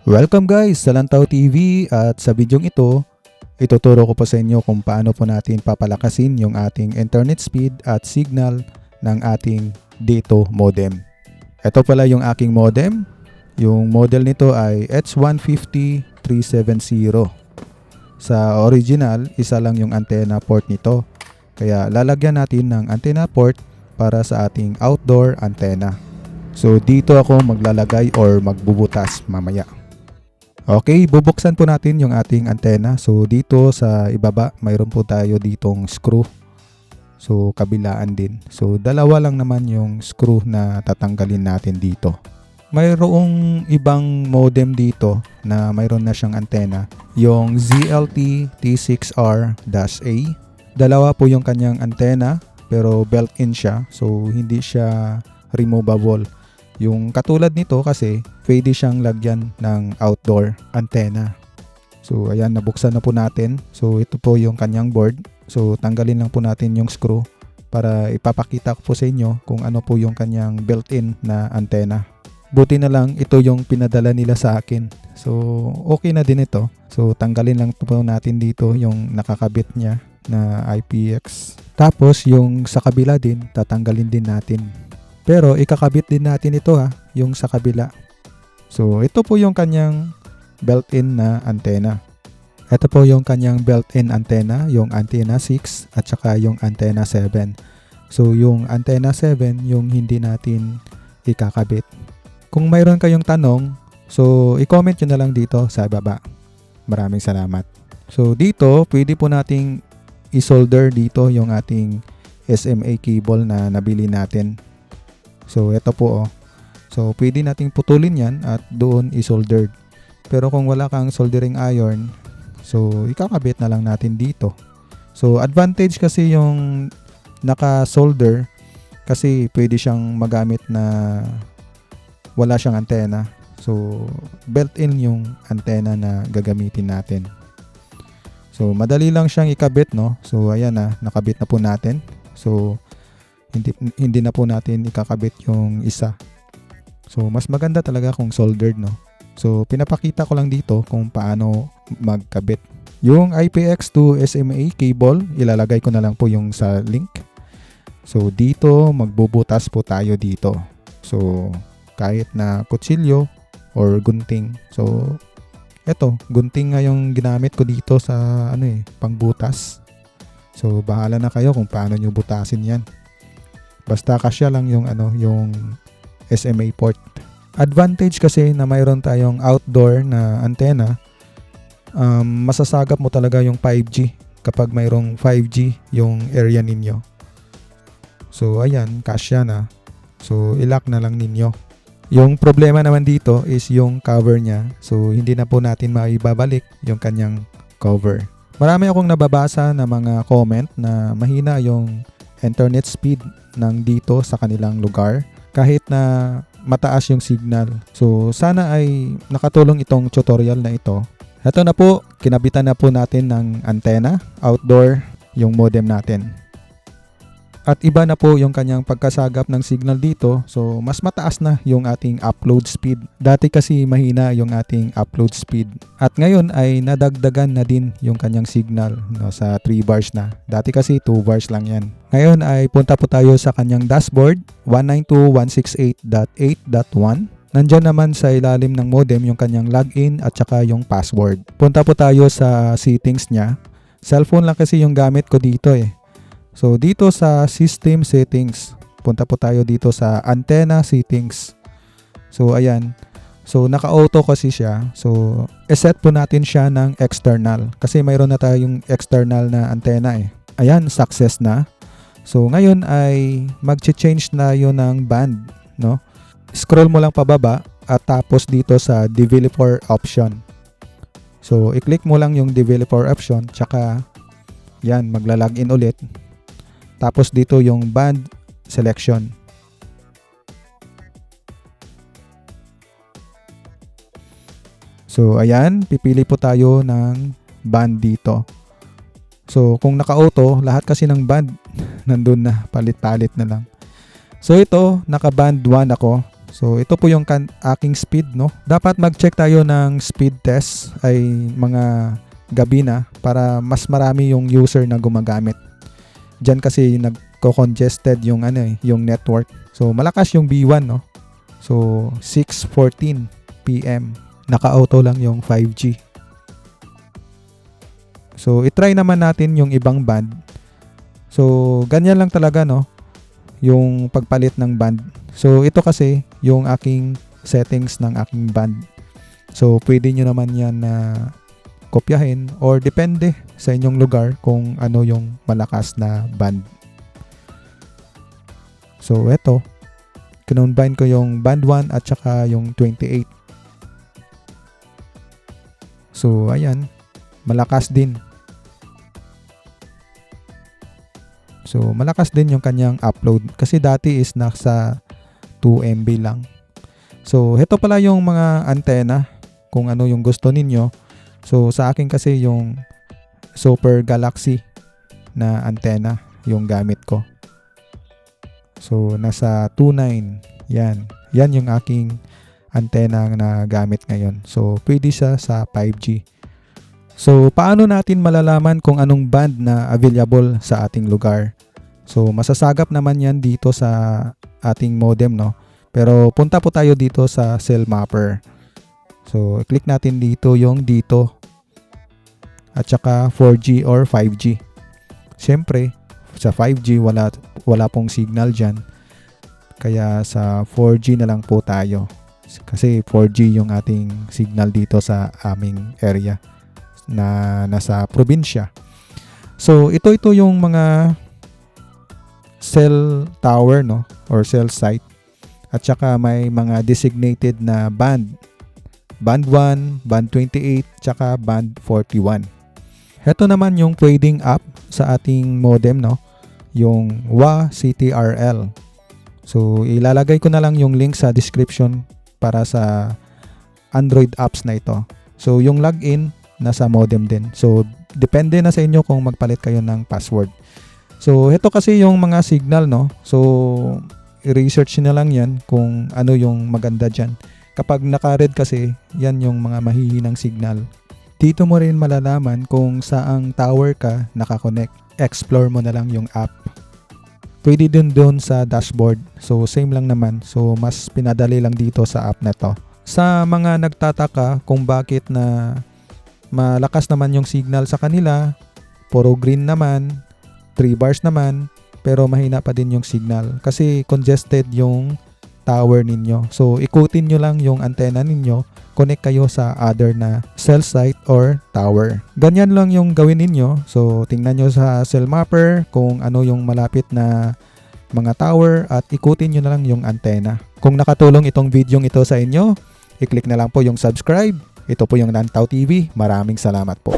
Welcome guys sa Lantaw TV at sa videong ito, ituturo ko po sa inyo kung paano po natin papalakasin yung ating internet speed at signal ng ating Dato modem. Ito pala yung aking modem. Yung model nito ay H150-370. Sa original, isa lang yung antenna port nito. Kaya lalagyan natin ng antenna port para sa ating outdoor antenna. So dito ako maglalagay or magbubutas mamaya. Okay, bubuksan po natin yung ating antenna. So dito sa ibaba, mayroon po tayo ditong screw. So kabilaan din. So dalawa lang naman yung screw na tatanggalin natin dito. Mayroong ibang modem dito na mayroon na siyang antenna. Yung ZLT T6R-A. Dalawa po yung kanyang antenna pero built-in siya. So hindi siya removable. Yung katulad nito kasi pwede siyang lagyan ng outdoor antenna. So ayan, nabuksan na po natin. So ito po yung kanyang board. So tanggalin lang po natin yung screw para ipapakita ko po sa inyo kung ano po yung kanyang built-in na antenna. Buti na lang ito yung pinadala nila sa akin. So okay na din ito. So tanggalin lang po natin dito yung nakakabit niya na IPX. Tapos yung sa kabila din, tatanggalin din natin. Pero ikakabit din natin ito yung sa kabila. So ito po yung kanyang built-in na antenna. Ito po yung kanyang built-in antenna, yung antenna 6 at saka yung antenna 7. So yung antenna 7 yung hindi natin ikakabit. Kung mayroon kayong tanong, so i-comment nyo na lang dito sa baba. Maraming salamat. So dito, pwede po nating i-solder dito yung ating SMA cable na nabili natin. So ito po So pwede nating putulin yan at doon i-soldered. Pero kung wala kang soldering iron, so ikakabit na lang natin dito. So advantage kasi yung naka-solder kasi pwede siyang magamit na wala siyang antenna. So built-in yung antenna na gagamitin natin. So madali lang siyang ikabit, no? So ayan nakabit na po natin. So hindi na po natin ikakabit yung isa. So mas maganda talaga kung soldered, no? So pinapakita ko lang dito kung paano magkabit. Yung IPX to SMA cable, ilalagay ko na lang po yung sa link. So dito magbubutas po tayo dito. So kahit na kutsilyo or gunting. So eto, gunting nga yung ginamit ko dito sa pangbutas. So bahala na kayo kung paano nyo butasin yan. Basta kasya lang yung yung SMA port. Advantage kasi na mayroon tayong outdoor na antenna, masasagap mo talaga yung 5G kapag mayroong 5G yung area ninyo. So ayan, kasya na. So ilock na lang ninyo. Yung problema naman dito is yung cover niya. So hindi na po natin maibabalik yung kanyang cover. Marami akong nababasa na mga comment na mahina yung internet speed ng dito sa kanilang lugar kahit na mataas yung signal. So sana ay nakatulong itong tutorial na ito. Ito na po, kinabitan na po natin ng antenna, outdoor, yung modem natin. At iba na po yung kanyang pagkasagap ng signal dito. So mas mataas na yung ating upload speed. Dati kasi mahina yung ating upload speed. At ngayon ay nadagdagan na din yung kanyang signal, no, sa 3 bars na. Dati kasi 2 bars lang yan. Ngayon ay punta po tayo sa kanyang dashboard 192.168.8.1. Nandyan naman sa ilalim ng modem yung kanyang login at saka yung password. Punta po tayo sa settings niya. Cellphone lang kasi yung gamit ko dito So dito sa system settings, punta po tayo dito sa antenna settings. So ayan. So naka-auto kasi siya. So i-set po natin siya ng external kasi mayroon na tayong external na antenna Ayan, success na. So ngayon ay mag-change na yun ng band, no? Scroll mo lang pababa at tapos dito sa developer option. So i-click mo lang yung developer option tsaka yan, magla-login ulit. Tapos dito yung band selection. So ayan, pipili po tayo ng band dito. So kung naka-auto, lahat kasi ng band nandun na, palit-palit na lang. So ito, naka-band 1 ako. So ito po yung aking speed, no. Dapat mag-check tayo ng speed test ay mga gabi na para mas marami yung user na gumagamit. Diyan kasi nagko-congested yung yung network. So malakas yung B1, no. So 6:14 PM. Naka-auto lang yung 5G. So i-try naman natin yung ibang band. So ganyan lang talaga, no, yung pagpalit ng band. So ito kasi yung aking settings ng aking band. So pwede nyo naman yan na kopyahin or depende sa inyong lugar kung ano yung malakas na band. So ito, kinonbine ko yung band 1 at saka yung 28. So ayan, malakas din. So malakas din yung kanyang upload kasi dati is nasa 2 MB lang. So ito pala yung mga antena kung ano yung gusto ninyo. So sa akin kasi yung Super Galaxy na antena yung gamit ko. So nasa 2.9. Yan yung aking antena na gamit ngayon. So pwede siya sa 5G. So paano natin malalaman kung anong band na available sa ating lugar? So masasagap naman yan dito sa ating modem, no? Pero punta po tayo dito sa cell mapper. So click natin dito yung dito. At saka 4G or 5G. Siyempre, sa 5G wala pong signal dyan. Kaya sa 4G na lang po tayo. Kasi 4G yung ating signal dito sa aming area na nasa probinsya. So ito yung mga cell tower, no, or cell site, at saka may mga designated na band 1, band 28, saka band 41. Ito naman yung pwedeng app sa ating modem, no, yung WA CTRL. So ilalagay ko na lang yung link sa description para sa Android apps na ito. So yung login nasa modem din. So depende na sa inyo kung magpalit kayo ng password. So ito kasi yung mga signal, no. So i-research na lang yan kung ano yung maganda dyan. Kapag naka-red kasi, yan yung mga mahihinang signal. Dito mo rin malalaman kung saang tower ka nakakonect. Explore mo na lang yung app. Pwede din doon sa dashboard. So same lang naman. So mas pinadali lang dito sa app na to. Sa mga nagtataka kung bakit na malakas naman yung signal sa kanila, puro green naman, 3 bars naman, pero mahina pa din yung signal kasi congested yung tower ninyo. So ikutin nyo lang yung antena ninyo, connect kayo sa other na cell site or tower. Ganyan lang yung gawin ninyo. So tingnan nyo sa cell mapper kung ano yung malapit na mga tower at ikutin nyo na lang yung antena. Kung nakatulong itong video ito sa inyo, i-click na lang po yung subscribe. Ito po yung Lantaw TV. Maraming salamat po.